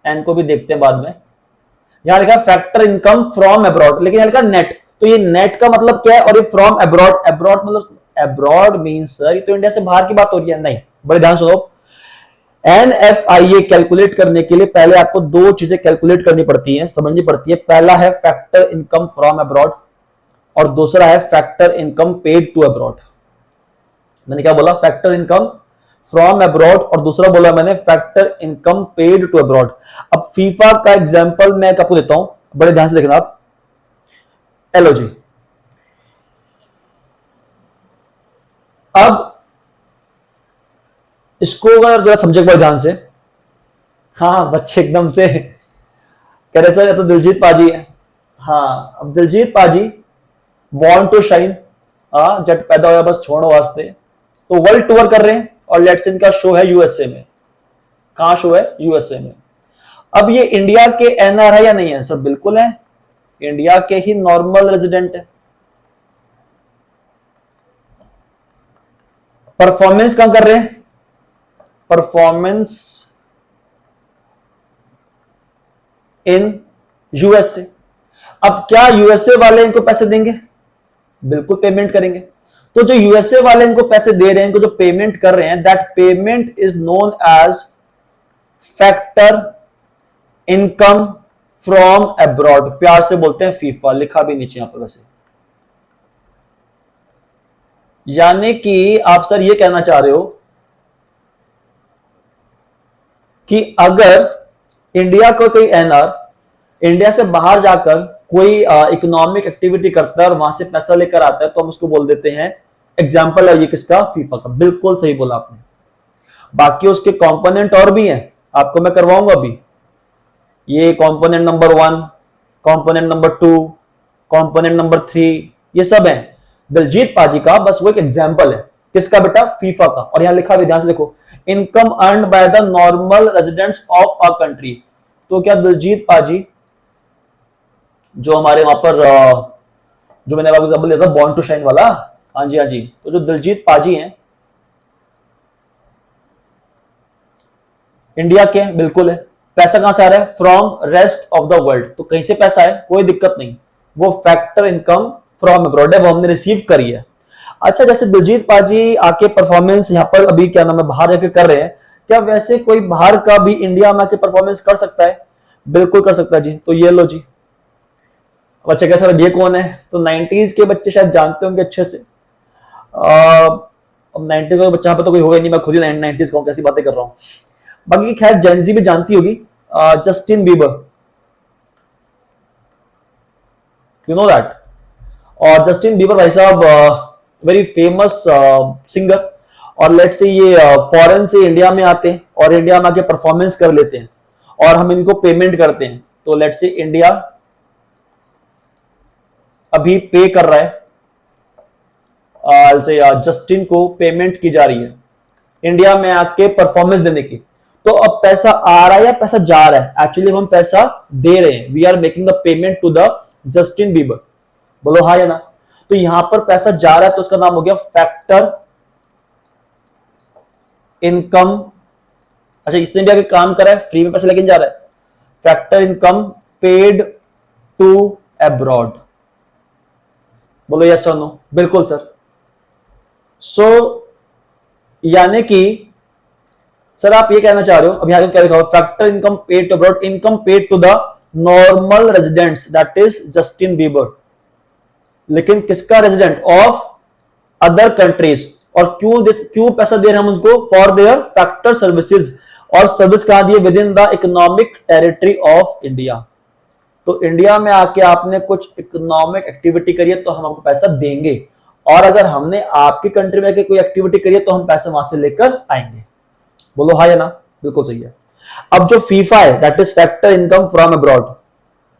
एन को भी देखते हैं बाद में। यहां लिखा फैक्टर इनकम फ्रॉम अब्रॉड, लेकिन यहां लिखा नेट, तो ये नेट का मतलब क्या है और ये फ्रॉम अब्रॉड, अब्रॉड मतलब अब्रॉड मींस सर ये तो इंडिया से बाहर की बात हो रही है। नहीं, बड़े ध्यान सुनो। NFIA कैलकुलेट करने के लिए पहले आपको दो चीजें कैलकुलेट करनी पड़ती हैं, समझनी पड़ती है। पहला है फैक्टर इनकम फ्रॉम अब्रॉड और दूसरा है factor income paid to abroad. मैंने क्या बोला? फैक्टर इनकम फ्रॉम अब्रॉड और दूसरा बोला मैंने factor income paid to abroad. अब फीफा का एग्जांपल मैं आपको देता हूं, बड़े ध्यान से देखना आप। एलओजी, अब इसको अगर जरा समझे बड़े ध्यान से। हाँ बच्चे एकदम से कह रहे सर ये तो दिलजीत पाजी है। हाँ, अब दिलजीत पाजी बॉर्न टू शाइन, जट पैदा होया बस छोड़ो वास्ते, तो वर्ल्ड टूर कर रहे हैं और लेट्स इनका शो है यूएसए में। कहां शो है? यूएसए में। अब ये इंडिया के एनआर है या नहीं है? सर बिल्कुल है, इंडिया के ही नॉर्मल रेजिडेंट है। परफॉर्मेंस कहां कर रहे हैं? Performance in USA. अब क्या यूएसए वाले इनको पैसे देंगे? बिल्कुल पेमेंट करेंगे। तो जो यूएसए वाले इनको पैसे दे रहे हैं, इनको जो पेमेंट कर रहे हैं, that payment is known age factor income from abroad. प्यार से बोलते हैं फीफा, लिखा भी नीचे यहां पर वैसे। यानी कि आप सर ये कहना चाह रहे हो कि अगर इंडिया को कोई एनआर इंडिया से बाहर जाकर कोई इकोनॉमिक एक्टिविटी करता है और वहां से पैसा लेकर आता है तो हम उसको बोल देते हैं, एग्जाम्पल है ये किसका? फीफा का। बिल्कुल सही बोला आपने। बाकी उसके कंपोनेंट और भी हैं, आपको मैं करवाऊंगा अभी। ये component number 1, component number 2, component number 3, ये सब हैं। दिलजीत पाजी का बस वो एक एग्जाम्पल है। किसका बेटा? फीफा का। और यहां लिखा भी ध्यान से देखो, income earned by the normal residents of a country. तो क्या दिलजीत पाजी जो हमारे वहां पर जो मैंने आपको एग्जांपल दिया था बॉर्न टू शाइन वाला, हाँ जी हाँ जी, तो जो दिलजीत पाजी हैं इंडिया के, बिल्कुल है। पैसा कहां से आ रहा है? From rest of the world. तो कहीं से पैसा है, कोई दिक्कत नहीं, वो फैक्टर इनकम फ्रॉम अब्रॉड है, वो हमने रिसीव करी है। अच्छा, जैसे दिलजीत पाजी आके परफॉर्मेंस यहाँ पर अभी क्या नाम है बाहर जाके कर रहे हैं, क्या वैसे कोई बाहर का भी इंडिया में आके परफॉर्मेंस कर सकता है? बिल्कुल कर सकता है जी। तो ये लो जी। बच्चे क्या सर ये कौन है? तो 90s के बच्चे शायद जानते होंगे अच्छे से। अब 90 का बच्चा पे तो कोई होगा नहीं, मैं खुद ही 90s का हूं, कैसी बातें कर रहा हूं। बाकी खैर जेंजी भी जानती होगी, Justin Bieber, you know that. और जस्टिन बीबर भाई साहब वेरी फेमस सिंगर, और लेट्स से ये फॉरेन से इंडिया में आते हैं और इंडिया में आके परफॉर्मेंस कर लेते हैं और हम इनको पेमेंट करते हैं। तो लेट्स से इंडिया अभी पे कर रहा है से जस्टिन को पेमेंट की जा रही है इंडिया में आके परफॉर्मेंस देने की। तो अब पैसा आ रहा है या पैसा जा रहा है? एक्चुअली हम पैसा दे रहे हैं, we are making the payment to the Justin Bieber. बोलो हाँ या ना? तो यहां पर पैसा जा रहा है तो उसका नाम हो गया फैक्टर इनकम। अच्छा, इसने भी आगे काम करा है, फ्री में पैसा लेके जा रहा है। Factor income paid to abroad. बोलो यस और नो? बिल्कुल सर। सो यानी कि सर आप ये कहना चाह रहे हो, अब यहां क्या लिखा हुआ? Factor income paid to abroad, income paid to the normal residents, that is Justin Bieber. लेकिन किसका रेजिडेंट? Of other countries. और क्यों पैसा दे रहे हैं हम उसको? For their factor services. और सर्विस कहां दिए? With in the economic territory of India. तो इंडिया में आके आपने कुछ इकोनॉमिक एक्टिविटी करी है तो हम आपको पैसा देंगे, और अगर हमने आपकी कंट्री में कोई एक्टिविटी करी है तो हम पैसा वहां से लेकर आएंगे। बोलो हाँ या ना? बिल्कुल सही है। अब जो फीफा है that is factor income from abroad,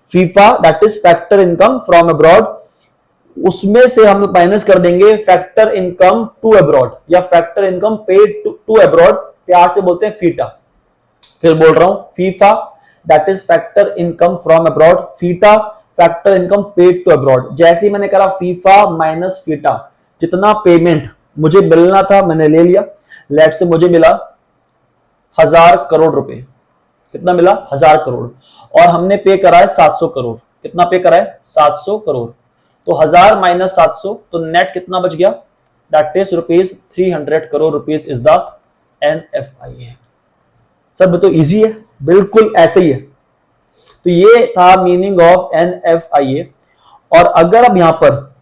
FIFA that is factor income from abroad, उसमें से हम माइनस कर देंगे फैक्टर इनकम टू अब्रॉड या factor income paid to abroad, प्यार से बोलते हैं फीटा। फिर बोल रहा हूं FIFA that is factor income from abroad, FITA factor income paid to abroad. जैसे ही मैंने करा फीफा माइनस फीटा, जितना पेमेंट मुझे मिलना था मैंने ले लिया। लेट से मुझे मिला 1000 करोड़ रुपए, कितना मिला 1000 करोड़, और हमने पे करा है 700 करोड़। कितना पे करा है 700 करोड़, तो 1000 माइनस 700, तो नेट कितना बच गया, that is rupees 300 crore rupees is the NFIA। सब तो इजी है, बिल्कुल ऐसे ही है। तो ये था मीनिंग ऑफ NFIA। और अगर अब यहां पर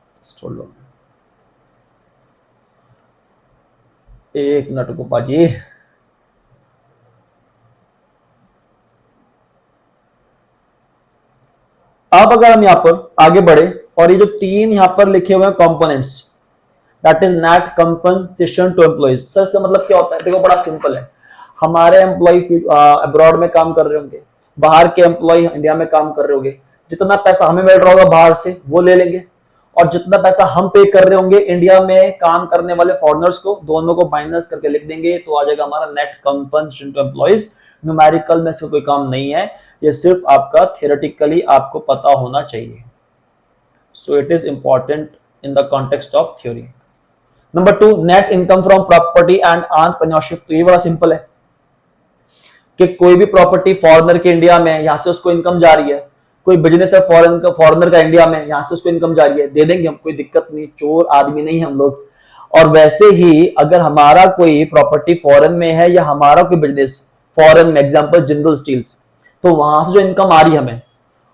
एक मिनट को पाजी, अब अगर हम यहां पर आगे बढ़े और ये जो तीन यहां पर लिखे हुए हैं components, that is net compensation to employees. Sir इसका मतलब क्या होता है, देखो बड़ा सिंपल है। हमारे एम्प्लॉय अब्रॉड में काम कर रहे होंगे, बाहर के एम्प्लॉय इंडिया में काम कर रहे होंगे, जितना पैसा हमें मिल रहा होगा बाहर से वो ले लेंगे, और जितना पैसा हम पे कर रहे होंगे इंडिया में काम करने वाले फॉरेनर्स को, दोनों को माइनस करके लिख देंगे, तो आ जाएगा हमारा net compensation to employees. Numerical में इसका कोई काम नहीं है, ये सिर्फ आपका थियोरेटिकली आपको पता होना चाहिए। So it is important in the context of theory. Number 2, net income from property and entrepreneurship. तो ये बड़ा सिंपल है कि कोई भी प्रॉपर्टी फॉरेनर के इंडिया में, यहां से उसको इनकम जा रही है, कोई बिजनेस है फॉरेनर का इंडिया में, यहां से उसको इनकम जा रही है, दे देंगे हम, कोई दिक्कत नहीं, चोर आदमी नहीं हम लोग। और वैसे ही अगर हमारा कोई प्रॉपर्टी फॉरेन में है या हमारा कोई बिजनेस फॉरेन में, एग्जांपल जिंदल स्टील्स, तो वहां से जो इनकम आ रही है हमें,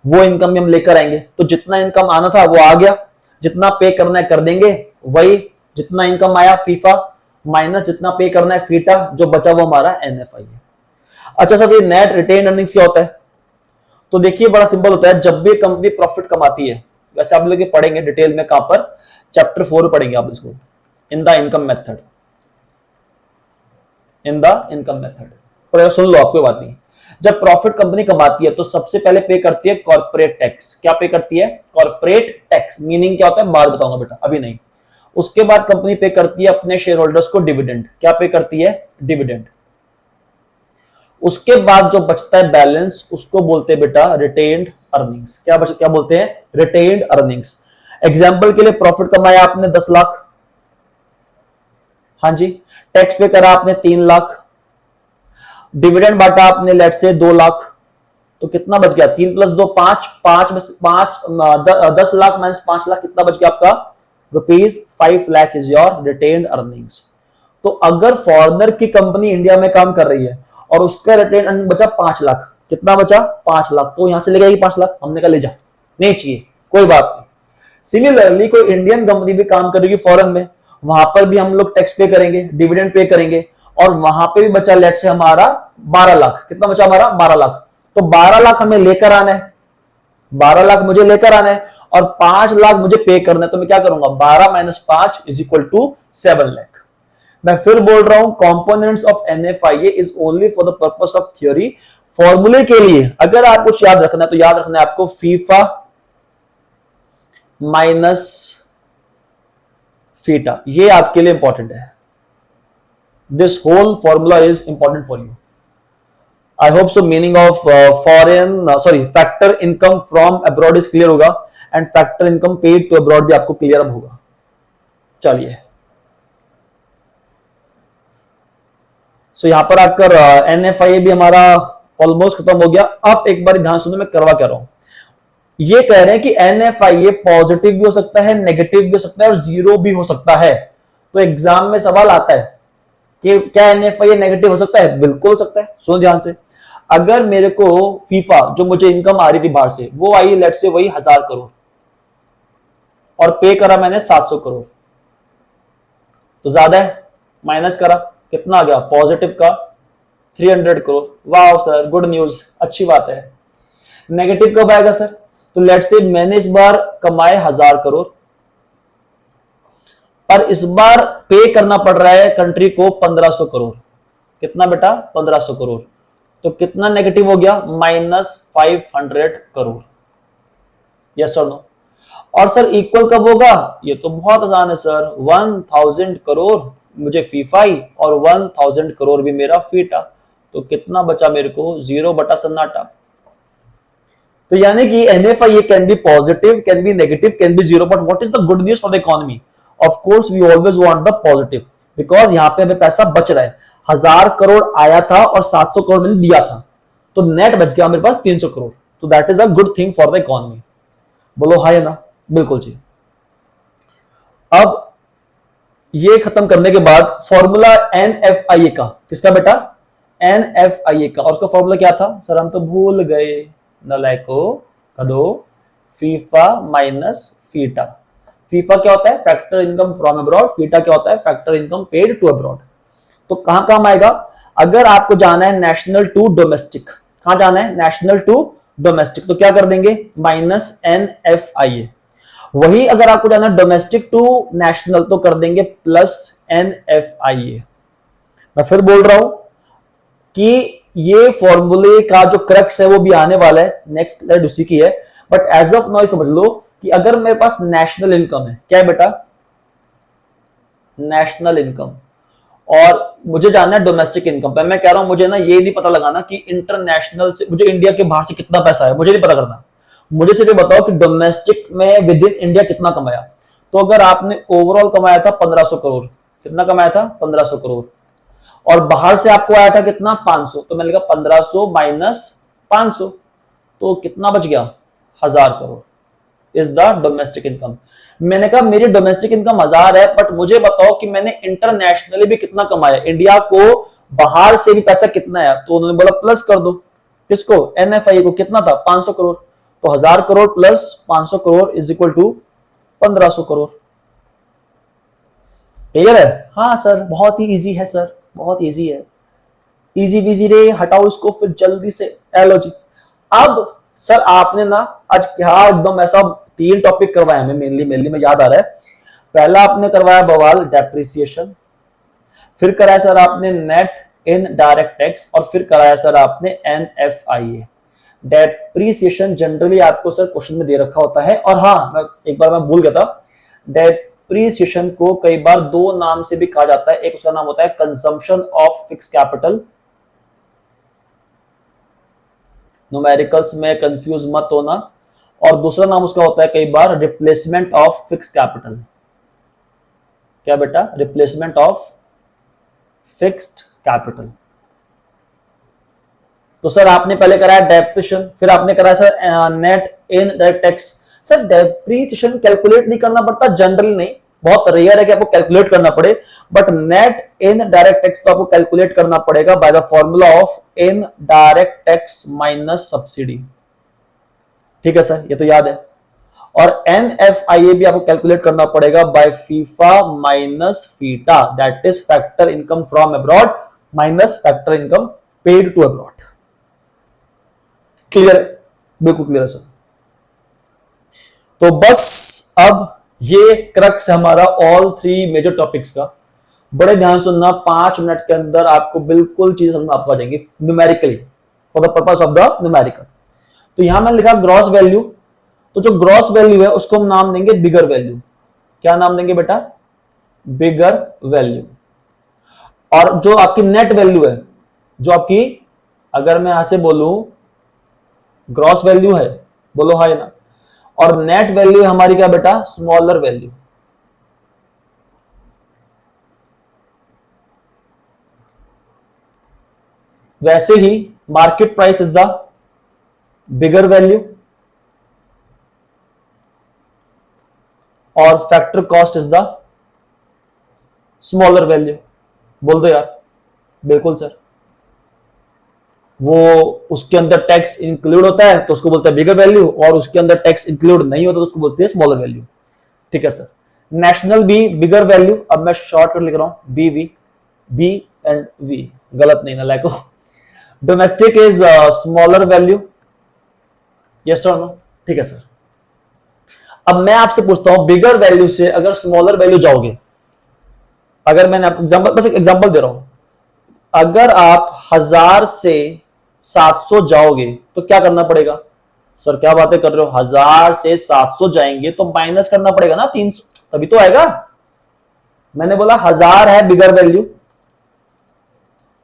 वो इनकम भी हम लेकर आएंगे। तो जितना इनकम आना था वो आ गया, जितना पे करना है कर देंगे, वही जितना इनकम आया फीफा माइनस जितना पे करना है फीटा, जो बचा वो हमारा NFI है। अच्छा सर ये नेट रिटेन अर्निंग्स क्या होता है, तो देखिए बड़ा सिंपल होता है। जब भी कंपनी प्रॉफिट कमाती है, वैसे आप लोग पढ़ेंगे डिटेल में, कहां पर, चैप्टर 4 पढ़ेंगे आप इसको, in the income method, in the income method, पर सुन लो आपको बात नहीं। जब प्रॉफिट कंपनी कमाती है तो सबसे पहले पे करती है कॉर्पोरेट टैक्स। क्या पे करती है, कॉर्पोरेट टैक्स। मीनिंग क्या होता है बाद बताऊंगा बेटा, अभी नहीं। उसके बाद कंपनी पे करती है अपने शेयर होल्डर्स को डिविडेंड। क्या पे करती है, डिविडेंड। उसके बाद जो बचता है बैलेंस, उसको बोलते हैं बेटा रिटेन्ड अर्निंग्स। क्या बोलते हैं, रिटेन्ड अर्निंग्स। एग्जांपल के लिए प्रॉफिट कमाया आपने 10 लाख, हाँ जी, टैक्स पे करा आपने 3 लाख, डिविडेंड बांटा आपने लेट से 2 लाख, तो कितना बच गया, 3 + 2 5, 10 लाख माइनस 5 लाख, कितना बच गया आपका, ₹5 lakh is your retained earnings. तो अगर फॉरेनर की कंपनी इंडिया में काम कर रही है और उसका रिटेन अर्निंग बचा 5 लाख, कितना बचा 5 लाख, तो यहां से ले जाएगी 5 लाख, हमने कहा ले जा, नहीं चाहिए, कोई बात नहीं। सिमिलरली कोई इंडियन कंपनी भी काम करेगी फॉरेन में, वहां पर भी हम लोग टैक्स पे करेंगे, डिविडेंड पे करेंगे, और वहां पे भी बचा लेट से हमारा 12 लाख। कितना बचा हमारा 12 लाख, तो 12 लाख हमें लेकर आना है, 12 लाख मुझे लेकर आना है, और 5 लाख मुझे पे करना है। तो मैं क्या करूंगा, 12 - 5 = 7 लाख। मैं फिर बोल रहा हूं components of NFIA is only for the purpose of theory. फॉर्मूले के लिए अगर आप कुछ याद रखना है तो याद रखना है आपको फीफा माइनस फीटा, ये आपके लिए इंपॉर्टेंट है। This whole formula is important for you. I hope so meaning of factor income from abroad is clear होगा, and factor income paid to abroad भी आपको क्लियर अब होगा। चलिए सो यहां पर आकर NFIA भी हमारा ऑलमोस्ट खत्म हो गया। अब एक बार ध्यान सुनो मैं करवा क्या रहा हूं। ये कह रहे हैं कि NFIA पॉजिटिव भी हो सकता है, नेगेटिव भी हो सकता है, और जीरो भी हो सकता है। तो एग्जाम में सवाल आता है कि क्या NFIA नेगेटिव हो सकता है, बिल्कुल हो सकता है। सुनो ध्यान से, अगर मेरे को फीफा जो मुझे इनकम आ रही थी बाहर से वो आई लेट से वही 1000 करोड़, और पे करा मैंने 700 करोड़, तो ज्यादा है, माइनस करा कितना आ गया पॉजिटिव का 300 करोड़। वाह सर गुड न्यूज, अच्छी बात है। नेगेटिव कब आएगा सर, तो लेट से मैंने इस बार कमाए 1000 करोड़, पर इस बार पे करना पड़ रहा है कंट्री को 1500 करोड़। कितना बेटा 1500 करोड़, तो कितना नेगेटिव हो गया -500 करोड़। यस और नो। और सर इक्वल कब होगा, ये तो बहुत आसान है सर, 1000 करोड़ मुझे फीफाई और 1000 करोड़ भी मेरा फीटा, तो कितना बचा मेरे को 0 बटा सन्नाटा। तो यानी कि NFI can be positive, can be negative, can be zero, but what is the good news for the economy? Of course we always want the positive, because यहां पे हमें पैसा बच रहा है। 1000 करोड़ आया था और 700 करोड़ मैंने दिया था, तो नेट बच गया मेरे पास 300 करोड़। तो that is a good thing for the economy. बोलो हाय ना, बिल्कुल जी। अब ये खत्म करने के बाद फॉर्मूला NFIA का, किसका बेटा? NFIA का। और उसका फॉर्मूला क्या था सर? हम तो भूल गए, नलायको कदो। FIFA minus FITA. फीफा क्या होता है? Factor income from abroad. FITA क्या होता है? Factor income paid to abroad. तो कहां काम आएगा? अगर आपको जाना है नेशनल टू डोमेस्टिक, कहां जाना है? नेशनल टू डोमेस्टिक, तो क्या कर देंगे? Minus NFIA। वही अगर आपको जाना डोमेस्टिक टू नेशनल, तो कर देंगे प्लस NFIA। मैं फिर बोल रहा हूं कि ये फॉर्मूले का जो क्रक्स है वो भी आने वाला है, नेक्स्ट स्लाइड उसी की है। बट एज ऑफ नाउ समझ लो कि अगर मेरे पास नेशनल इनकम है, क्या है बेटा? नेशनल इनकम, और मुझे जानना है डोमेस्टिक इनकम पे। मैं कह रहा हूं मुझे ना ये नहीं पता लगाना कि इंटरनेशनल से, मुझे इंडिया के बाहर से कितना पैसा है मुझे नहीं पता करना। मुझे सिर्फ बताओ कि डोमेस्टिक में विद इन इंडिया कितना कमाया। तो अगर आपने ओवरऑल कमाया था 1500 करोड़, कितना कमाया था? 1500 करोड़, और बाहर से आपको आया था कितना? 500, तो मैंने कहा 1500 माइनस 500, तो कितना बच गया? 1000 crore is the domestic income. मैंने कहा मेरी डोमेस्टिक इनकम 1000 है, बट मुझे बताओ कि मैंने इंटरनेशनली भी कितना कमाया, इंडिया को बाहर से भी पैसा कितना है। तो उन्होंने बोला प्लस कर दो, किसको? NFI को। कितना था? 500 करोड़। तो 1000 crore plus 500 crore is equal to 1500 crore. Clear है? हाँ सर, बहुत ही इजी है सर, बहुत इजी है। इजी विजी रे, हटाओ इसको फिर जल्दी से। एलो जी। अब सर आपने ना आज क्या एकदम ऐसा 3 टॉपिक करवाए हमें, मेनली में याद आ रहा है। पहला आपने करवाया बवाल डेप्रिसिएशन, फिर कराया सर आपने नेट इन डायरेक्ट टैक्स, और फिर कराया सर आपने NFIA। डेप्रिसिएशन जनरली आपको सर क्वेश्चन में दे रखा होता है। और हाँ, एक बार मैं भूल गया था, डेप्रिसिएशन को कई बार 2 नाम से भी कहा जाता है। एक उसका नाम होता है consumption of fix capital, numericals में कंफ्यूज मत होना, और दूसरा नाम उसका होता है कई बार रिप्लेसमेंट ऑफ फिक्स कैपिटल। क्या बेटा? Replacement of fixed capital. तो सर आपने पहले कराया डेप्रिसिएशन, फिर आपने कराया sir net indirect tax. Sir depreciation calculate नहीं करना पड़ता जनरली, नहीं, बहुत रेयर है कि आपको कैलकुलेट करना पड़े, but net indirect tax तो आपको कैलकुलेट करना पड़ेगा by the formula of in direct tax minus subsidy. ठीक है सर, ये तो याद है। और NFIA भी आपको कैलकुलेट करना पड़ेगा by FIFA minus FITA, that is factor income from abroad minus factor income paid to abroad. Clear है? बिल्कुल क्लियर है सर। तो बस अब ये क्रक्स है हमारा ऑल 3 मेजर टॉपिक्स का। बड़े ध्यान सुनना, 5 मिनट के अंदर आपको बिल्कुल चीज समझ में आपको आ जाएंगी numerically, for the purpose of the numerical. तो यहां मैंने लिखा ग्रॉस वैल्यू, तो जो ग्रॉस वैल्यू है उसको हम नाम देंगे बिगर वैल्यू। क्या नाम देंगे बेटा? बिगर वैल्यू। और जो आपकी नेट वैल्यू है, जो आपकी, अगर मैं यहां से बोलूं ग्रॉस वैल्यू है, बोलो हाय ना, और नेट वैल्यू हमारी क्या बेटा? Smaller value. वैसे ही market price is the bigger value और factor cost is the smaller value. बोल दो यार। बिल्कुल सर, वो उसके अंदर टैक्स इंक्लूड होता है तो उसको बोलते हैं बिगर वैल्यू, और उसके अंदर टैक्स इंक्लूड नहीं होता तो उसको बोलते हैं स्मॉलर वैल्यू। ठीक है सर। नेशनल भी बिगर वैल्यू, अब मैं शॉर्टकट लिख रहा हूं BV, B एंड V, गलत नहीं ना लाइको। Domestic is smaller value, yes और नो? ठीक है सर। अब मैं आपसे पूछता हूं बिगर वैल्यू से अगर स्मॉलर वैल्यू जाओगे, अगर मैंने आपको एग्जांपल, बस एक एग्जांपल दे रहा हूं, अगर आप 1000 से 700 जाओगे तो क्या करना पड़ेगा? सर क्या बातें कर रहे हो, 1000 से 700 जाएंगे तो माइनस करना पड़ेगा ना 300, तभी तो आएगा। मैंने बोला 1000 है बिगर वैल्यू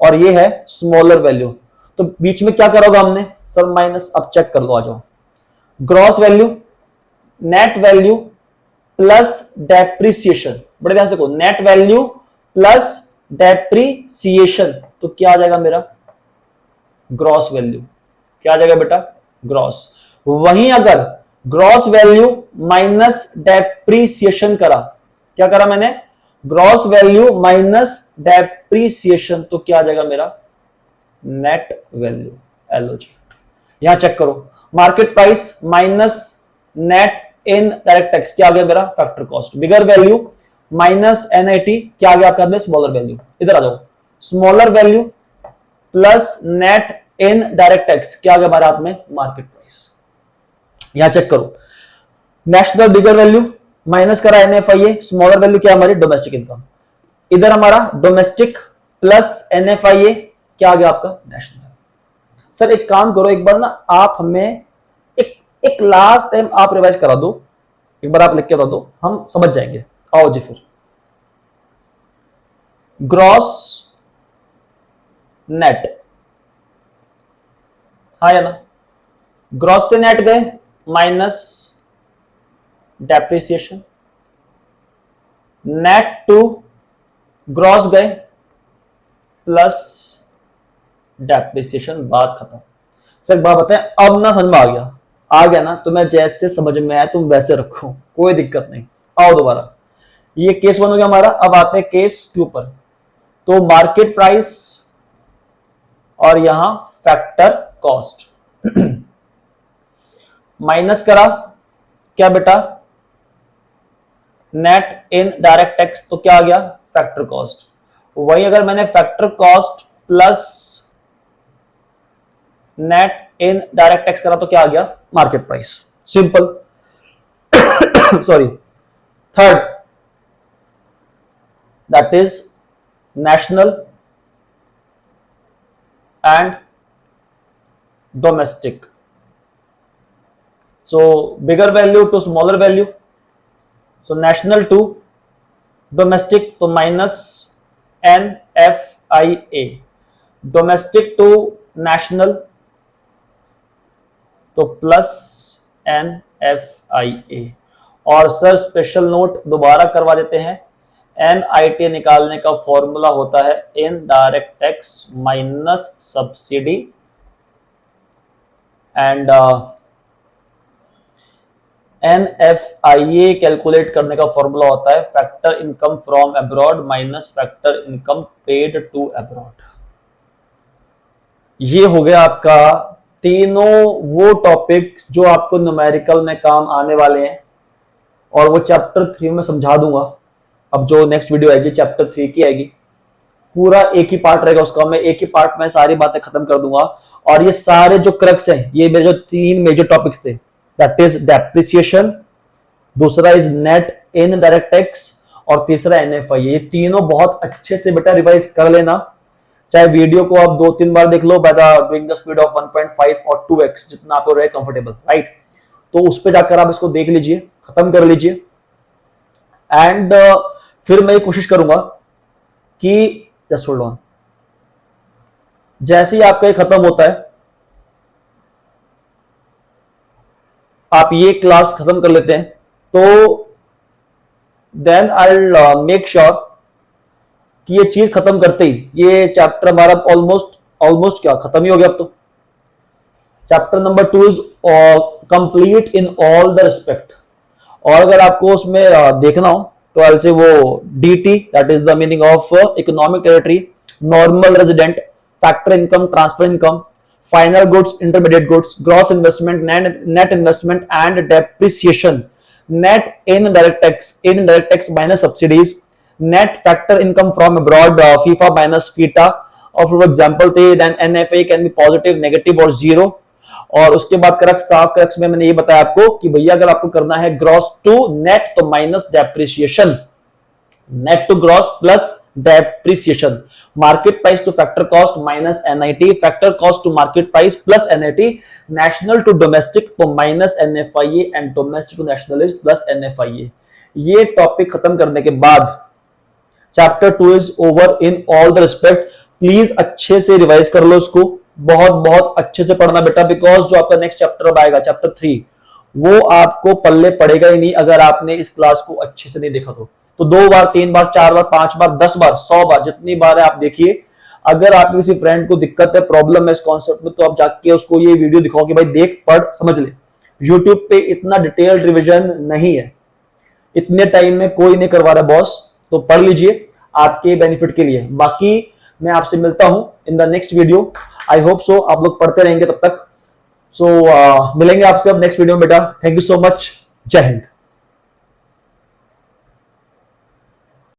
और ये है स्मॉलर वैल्यू। तो बीच में क्या करोगे हमने सर माइनस, अब चेक कर लो, आ जाओ। Gross value, net value plus depreciation, बड़े ध्यान से को, नेट वैल्यू प्लस डेप्रिसिएशन, तो क्या आ जाएगा मेरा ग्रॉस वैल्यू। क्या आ जाएगा बेटा ग्रॉस। वहीं अगर ग्रॉस वैल्यू माइनस डेप्रिसिएशन करा, क्या करा मैंने, ग्रॉस वैल्यू माइनस डेप्रिसिएशन, तो क्या आ जाएगा मेरा नेट वैल्यू, एलओजी। यहां चेक करो, market price minus net indirect tax, क्या आ गया मेरा फैक्टर कॉस्ट। बिगर वैल्यू माइनस एनआईटी, क्या आ गया आपका में स्मॉलर वैल्यू। इधर आ जाओ, smaller value plus net indirect tax, क्या आ गया हमारे हाथ में मार्केट प्राइस। यहां चेक करो, नेशनल बिगर वैल्यू माइनस करा एनएफआईए, स्मॉलर वैल्यू क्या हमारी डोमेस्टिक इनकम। इधर हमारा डोमेस्टिक प्लस एनएफआईए, क्या आ गया आपका नेशनल। सर एक काम करो, एक बार ना आप हमें एक लास्ट टाइम आप रिवाइज करा दो, एक बार आप लिख के बता दो, हम समझ जाएंगे। आओ जी फिर, ग्रॉस नेट, हाँ या ना, ग्रॉस से नेट गए minus depreciation, net to gross गए प्लस डेप्रिसिएशन, बात खत्म। सर बात बताएं, अब ना समझ में आ गया ना, तो मैं जैसे समझ में आया तुम वैसे रखो, कोई दिक्कत नहीं। आओ दोबारा, ये केस 1 हो गया हमारा। अब आते हैं केस 2 पर। तो मार्केट प्राइस और यहां फैक्टर कॉस्ट माइनस करा, क्या बेटा नेट इन डायरेक्ट टैक्स, तो क्या आ गया फैक्टर कॉस्ट। वही अगर मैंने factor cost plus net indirect tax करा, तो क्या आ गया market price. Simple. Sorry, third that is national and domestic. So bigger value to smaller value, so national to domestic, तो minus NFIA, domestic to national तो plus NFIA। और sir special note दोबारा करवा देते हैं, NIT निकालने का formula होता है indirect tax minus subsidy and NFIA calculate करने का फॉर्मूला होता है factor income from abroad minus factor income paid to abroad. ये हो गया आपका तीनों वो टॉपिक्स जो आपको न्यूमेरिकल में काम आने वाले हैं, और वो चैप्टर 3 में समझा दूंगा। अब जो नेक्स्ट वीडियो आएगी चैप्टर 3 की आएगी, पूरा एक ही पार्ट रहेगा उसका, मैं एक ही पार्ट में सारी बातें खत्म कर दूंगा। और ये सारे जो क्रक्स हैं, ये मेरे जो 3 मेजर टॉपिक्स थे, दैट इज डेप्रिसिएशन, दूसरा is net indirect tax, और तीसरा NFI। ये तीनों बहुत अच्छे से बेटा रिवाइज कर लेना, चाहे वीडियो को आप 2-3 बार देख लो, by the doing the speed of 1.5 और 2x, जितना आपको रहे कंफर्टेबल, राइट। तो उस पे जाकर आप इसको देख लीजिए, खत्म कर लीजिए। एंड फिर मैं कोशिश करूंगा कि जस्ट होल्ड ऑन, जैसे ही आपका ये खत्म होता है, आप ये क्लास खत्म कर लेते हैं, तो then I will make sure कि ये चीज खत्म करते ही, ये चैप्टर हमारा ऑलमोस्ट क्या खत्म ही हो गया। अब तो chapter number 2 is complete in all the respect. और अगर आपको उसमें देखना हो तो आई से वो DT, that is the meaning of economic territory, normal resident, factor income, transfer income, final goods, intermediate goods, gross investment, net investment and depreciation, net indirect tax minus subsidies, net factor income from abroad, FIFA minus FITA, और for example थे then NFA can be positive, negative और zero. और उसके बाद crux में मैंने ये बताया आपको कि भैया अगर आपको करना है ग्रॉस टू नेट तो minus depreciation, net to gross plus depreciation, market price to factor cost minus NIT, factor cost to market price plus NIT, national to domestic तो minus NFIA and domestic to national is plus NFIA। ये topic खत्म करने के बाद chapter 2 is over in all the respect. Please अच्छे से revise कर लो इसको, बहुत बहुत अच्छे से पढ़ना बेटा, बिकॉज जो आपका नेक्स्ट चैप्टर अब आएगा चैप्टर 3, वो आपको पल्ले पड़ेगा ही नहीं अगर आपने इस क्लास को अच्छे से नहीं देखा तो 2 बार 3 बार 4 बार 5 बार 10 बार 100 बार जितनी बार है आप देखिए। अगर आप किसी फ्रेंड को दिक्कत है, प्रॉब्लम है इस कॉन्सेप्ट में, तो आप जाके उसको ये वीडियो दिखाओ कि भाई देख पढ़ समझ ले। यूट्यूब पे इतना डिटेल्ड रिवीजन नहीं है, इतने टाइम में कोई नहीं करवा रहा बॉस, तो पढ़ लीजिए आपके बेनिफिट के लिए। बाकी मैं आपसे मिलता हूं in the next video. I hope सो आप लोग पढ़ते रहेंगे तब तक। सो मिलेंगे आपसे अब नेक्स्ट वीडियो में बेटा। Thank you so much. जय हिंद।